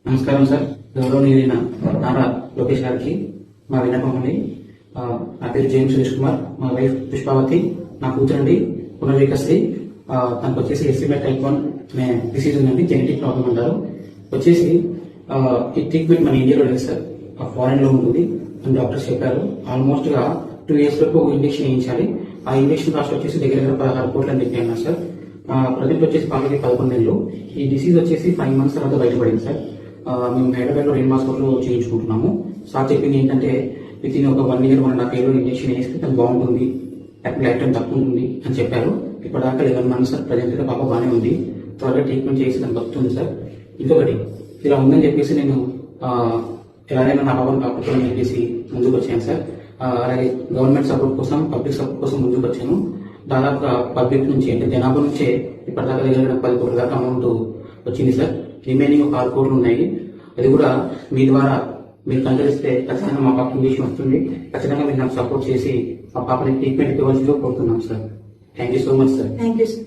నమస్కారం సార్. గౌరవనీయులైన నారా లోకేష్ గారికి మా విన్నపం అండి. నా పేరు జేఎం సురేష్ కుమార్, మా వైఫ్ పుష్పావతి, నా కూతురండి పునర్వికశ్రీ. తనకు వచ్చేసి ఎస్సీబై టైప్ 1 అనే డిసీజ్ ఉందండి, జెనెటిక్ ప్రాబ్లం అంటారు. వచ్చేసి ఈ ట్రీట్మెంట్ మన ఇండియాలో లేదు సార్, ఫారెన్ లో ఉంటుంది అని డాక్టర్స్ చెప్పారు. ఆల్మోస్ట్ గా 2 years వరకు ఇంజెక్షన్ వేయించాలి. ఆ ఇంజెక్షన్ కాస్ట్ వచ్చేసి దగ్గర 16 కోట్లు అని చెప్పి అన్నారు సార్. ప్రజెంట్ వచ్చేసి పాపకి 11 నెలలు. ఈ డిసీజ్ వచ్చేసి 5 months తర్వాత బయటపడింది సార్. మేము హైదరాబాద్ లో రెయిన్ హాస్పిటల్లో చేయించుకుంటున్నాము. సార్ చెప్పింది ఏంటంటే విత్ ఇన్ ఒక 1 year 1.5 year ఇంజెక్షన్ వేస్తే తను బాగుంటుంది, లైఫ్ టైం తక్కువ ఉంటుంది అని చెప్పారు. ఇప్పటిదాకా 11 months సార్. ప్రజెంట్ అయితే పాప బాగానే ఉంది, త్వరగా ట్రీట్మెంట్ చేసి తను బతుకుతుంది సార్. ఇంకొకటి ఇలా ఉందని చెప్పేసి నేను ఎలాగైనా నా పాపను కాపాడుకోవాలని చెప్పేసి ముందుకు వచ్చాను సార్. అలాగే గవర్నమెంట్ సపోర్ట్ కోసం, పబ్లిక్ సపోర్ట్ కోసం ముందుకు వచ్చాను. దాదాపుగా పబ్లిక్ నుంచి అంటే జనాభా నుంచే ఇప్పటిదాకా దగ్గర 10 కోట్ల దాకా అమౌంట్ వచ్చింది సార్. రిమైనింగ్ ఒక 6 కోట్లు ఉన్నాయి. అది కూడా మీ ద్వారా మీరు కంటరిస్తే ఖచ్చితంగా మా పాప ఇంజక్షన్ వస్తుంది. ఖచ్చితంగా మీరు నాకు సపోర్ట్ చేసి మా పాపని ట్రీట్మెంట్ ఇవ్వాల్సిందిగా కోరుతున్నాం sir. Thank you so much sir. Thank you sir.